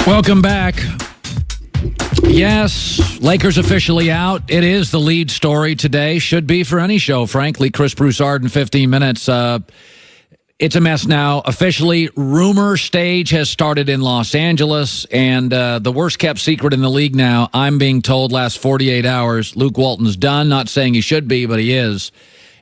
Welcome back. Yes, Lakers officially out. It is the lead story today. Should be for any show, frankly. Chris Broussard in 15 minutes. It's a mess now. Officially, rumor stage has started in Los Angeles, and the worst-kept secret in the league now, I'm being told last 48 hours, Luke Walton's done. Not saying he should be, but he is.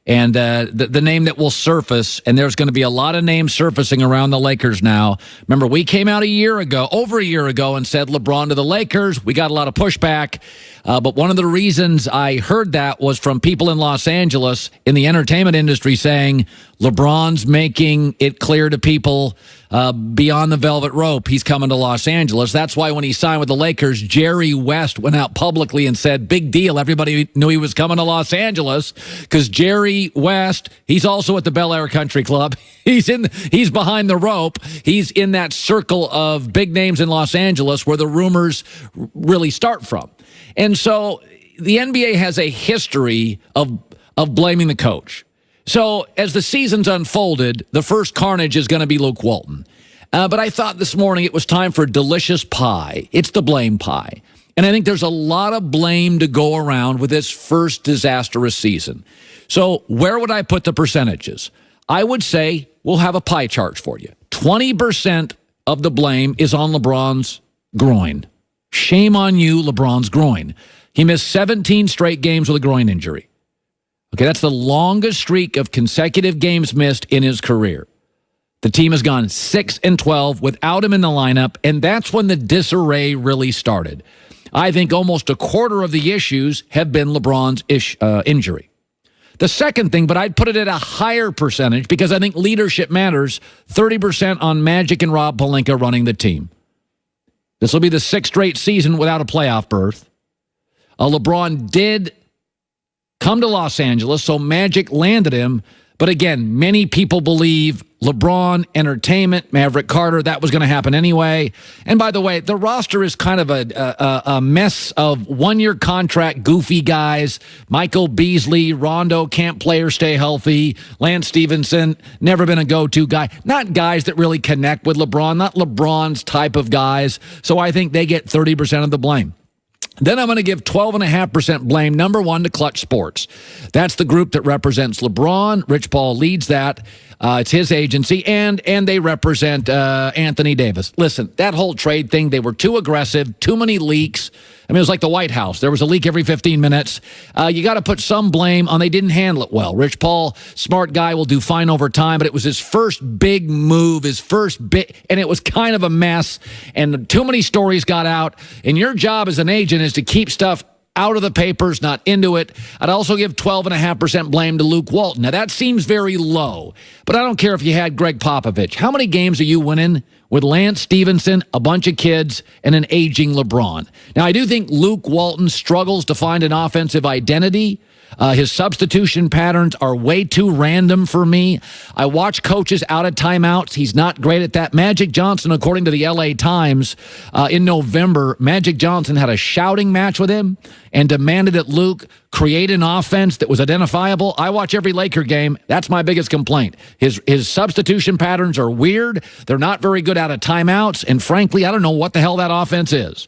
And the name that will surface, and there's going to be a lot of names surfacing around the Lakers now. Remember, we came out over a year ago, and said LeBron to the Lakers. We got a lot of pushback. But one of the reasons I heard that was from people in Los Angeles in the entertainment industry saying LeBron's making it clear to people beyond the velvet rope he's coming to Los Angeles. That's why when he signed with the Lakers, Jerry West went out publicly and said, big deal. Everybody knew he was coming to Los Angeles because Jerry West, he's also at the Bel Air Country Club. He's behind the rope. He's in that circle of big names in Los Angeles where the rumors really start from. And so the NBA has a history of blaming the coach. So as the season's unfolded, the first carnage is going to be Luke Walton. But I thought this morning it was time for delicious pie. It's the blame pie. And I think there's a lot of blame to go around with this first disastrous season. So where would I put the percentages? I would say we'll have a pie chart for you. 20% of the blame is on LeBron's groin. Shame on you, LeBron's groin. He missed 17 straight games with a groin injury. Okay, that's the longest streak of consecutive games missed in his career. The team has gone 6-12 without him in the lineup, and that's when the disarray really started. I think almost a quarter of the issues have been LeBron's injury. The second thing, but I'd put it at a higher percentage because I think leadership matters, 30% on Magic and Rob Pelinka running the team. This will be the sixth straight season without a playoff berth. LeBron did come to Los Angeles, so Magic landed him. But again, many people believe LeBron, entertainment, Maverick Carter, that was going to happen anyway. And by the way, the roster is kind of a mess of one-year contract, goofy guys. Michael Beasley, Rondo, can't play or stay healthy. Lance Stevenson, never been a go-to guy. Not guys that really connect with LeBron, not LeBron's type of guys. So I think they get 30% of the blame. Then I'm going to give 12.5% blame, number one, to Clutch Sports. That's the group that represents LeBron. Rich Paul leads that. It's his agency, and they represent Anthony Davis. Listen, that whole trade thing, they were too aggressive, too many leaks. I mean, it was like the White House. There was a leak every 15 minutes. You got to put some blame on they didn't handle it well. Rich Paul, smart guy, will do fine over time, but it was his first big move, and it was kind of a mess, and too many stories got out, and your job as an agent is to keep stuff out of the papers, not into it. I'd also give 12.5% blame to Luke Walton. Now, that seems very low, but I don't care if you had Greg Popovich. How many games are you winning with Lance Stevenson, a bunch of kids, and an aging LeBron? Now, I do think Luke Walton struggles to find an offensive identity. His substitution patterns are way too random for me. I watch coaches out of timeouts. He's not great at that. Magic Johnson, according to the LA Times, in November, Magic Johnson had a shouting match with him and demanded that Luke create an offense that was identifiable. I watch every Laker game. That's my biggest complaint. His substitution patterns are weird. They're not very good out of timeouts. And frankly, I don't know what the hell that offense is.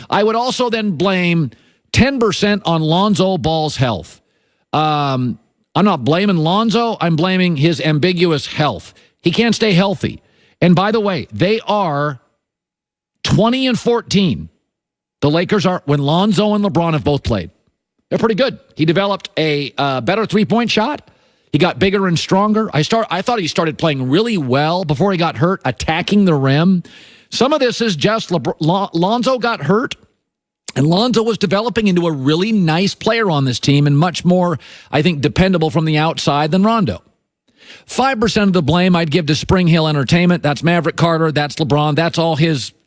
I would also then blame 10% on Lonzo Ball's health. I'm not blaming Lonzo. I'm blaming his ambiguous health. He can't stay healthy. And by the way, they are 20-14. The Lakers are when Lonzo and LeBron have both played. They're pretty good. He developed a better three-point shot. He got bigger and stronger. I thought he started playing really well before he got hurt, attacking the rim. Some of this is just Lonzo got hurt. And Lonzo was developing into a really nice player on this team and much more, I think, dependable from the outside than Rondo. 5% of the blame I'd give to Spring Hill Entertainment. That's Maverick Carter. That's LeBron.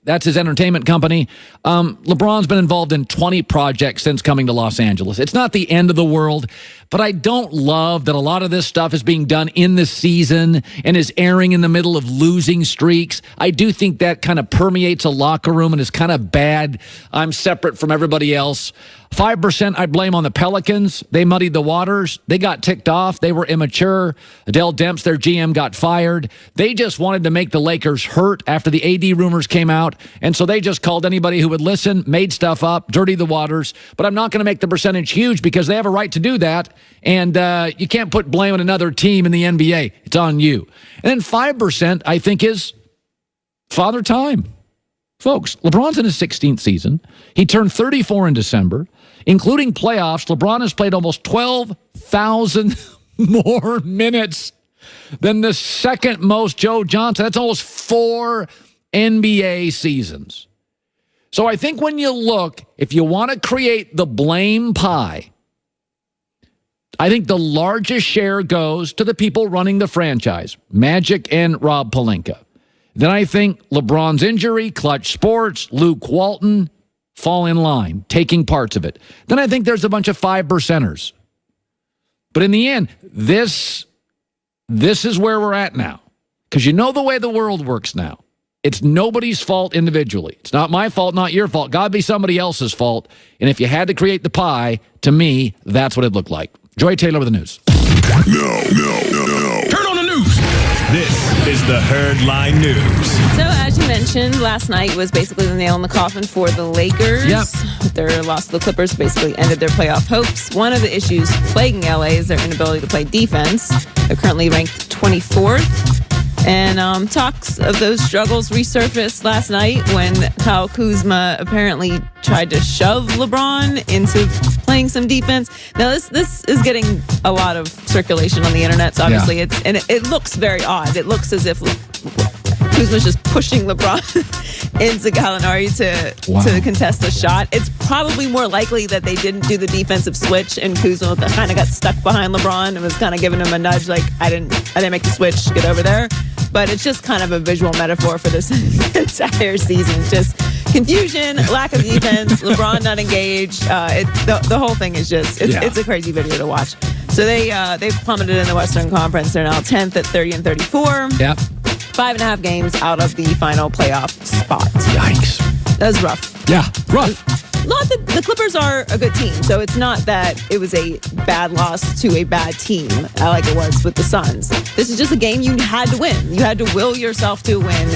That's his entertainment company. LeBron's been involved in 20 projects since coming to Los Angeles. It's not the end of the world, But I don't love that a lot of this stuff is being done in the season and is airing in the middle of losing streaks. I do think that kind of permeates a locker room and is kind of bad. I'm separate from everybody else. 5% I blame on the Pelicans. They muddied the waters. They got ticked off. They were immature. Adele Demps, their GM, got fired. They just wanted to make the Lakers hurt after the AD rumors came out. And so they just called anybody who would listen, made stuff up, dirtied the waters. But I'm not going to make the percentage huge because they have a right to do that. And you can't put blame on another team in the NBA. It's on you. And then 5% I think is father time. Folks, LeBron's in his 16th season. He turned 34 in December. Including playoffs, LeBron has played almost 12,000 more minutes than the second most Joe Johnson. That's almost 4 NBA seasons. So I think when you look, if you want to create the blame pie, I think the largest share goes to the people running the franchise, Magic and Rob Pelinka. Then I think LeBron's injury, Clutch Sports, Luke Walton, fall in line, taking parts of it. Then I think there's a bunch of 5%ers. But in the end, this is where we're at now. Because you know the way the world works now. It's nobody's fault individually. It's not my fault, not your fault. God be somebody else's fault. And if you had to create the pie, to me, that's what it looked like. Joy Taylor with the news. No. Turn on the news. This is the Herdline News. So, as you mentioned, last night was basically the nail in the coffin for the Lakers. Yep. Their loss to the Clippers basically ended their playoff hopes. One of the issues plaguing LA is their inability to play defense. They're currently ranked 24th. And talks of those struggles resurfaced last night when Kyle Kuzma apparently tried to shove LeBron into playing some defense. Now, this is getting a lot of circulation on the internet. So obviously, it looks very odd. It looks as if Kuzma's just pushing LeBron into Gallinari to contest the shot. It's probably more likely that they didn't do the defensive switch and Kuzma kind of got stuck behind LeBron and was kind of giving him a nudge like, I didn't make the switch, get over there. But it's just kind of a visual metaphor for this entire season. Just confusion, lack of defense, LeBron not engaged. The whole thing is just, it's a crazy video to watch. So they've plummeted in the Western Conference. They're now 10th at 30-34. Yep. 5.5 games out of the final playoff spot. Yikes. That's rough. Yeah, rough. Not that the Clippers are a good team, so it's not that it was a bad loss to a bad team like it was with the Suns. This is just a game you had to win. You had to will yourself to win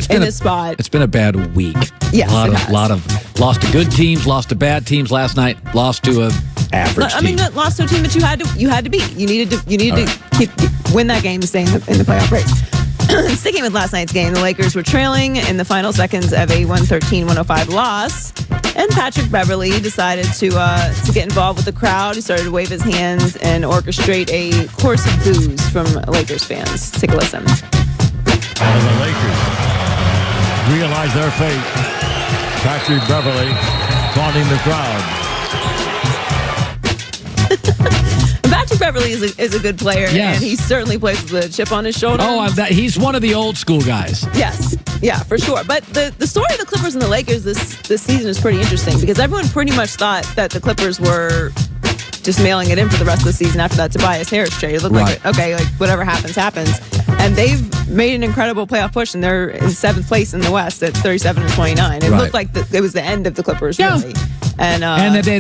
in this spot. It's been a bad week. Yes, lot of lost to good teams, lost to bad teams last night, lost to a average team. I mean, lost to a team that you had to beat. You needed to win that game to stay in the playoff race. Sticking with last night's game, the Lakers were trailing in the final seconds of a 113-105 loss, and Patrick Beverley decided to get involved with the crowd. He started to wave his hands and orchestrate a chorus of boos from Lakers fans. Take a listen. And the Lakers realize their fate. Patrick Beverley taunting the crowd. Patrick Beverley is a good player, yes. And he certainly plays with a chip on his shoulder. Oh, he's one of the old school guys. Yes, yeah, for sure. But the story of the Clippers and the Lakers this season is pretty interesting because everyone pretty much thought that the Clippers were just mailing it in for the rest of the season after that Tobias Harris trade. It looked like, okay, like whatever happens. And they've made an incredible playoff push, and they're in 7th place in the West at 37-29. It looked like it was the end of the Clippers, really. And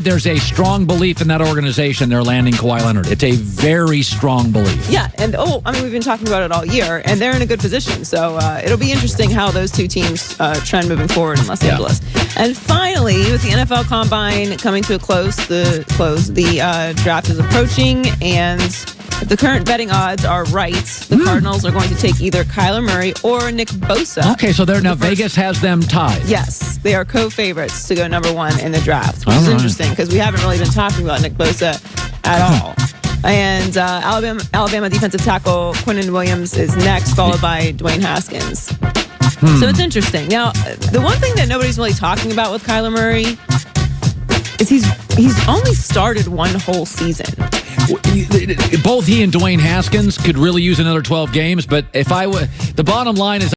there's a strong belief in that organization. They're landing Kawhi Leonard. It's a very strong belief. Yeah, and we've been talking about it all year, and they're in a good position. So it'll be interesting how those two teams trend moving forward in Los Angeles. And finally, with the NFL Combine coming to a close, the draft is approaching, and if the current betting odds are right, the Cardinals are going to take either Kyler Murray or Nick Bosa. Okay, so Vegas has them tied. Yes, they are co-favorites to go number 1 in the draft, which is interesting because we haven't really been talking about Nick Bosa at all. And Alabama defensive tackle Quinnen Williams is next, followed by Dwayne Haskins. So it's interesting. Now, the one thing that nobody's really talking about with Kyler Murray is he's only started one whole season. Both he and Dwayne Haskins could really use another 12 games, but the bottom line is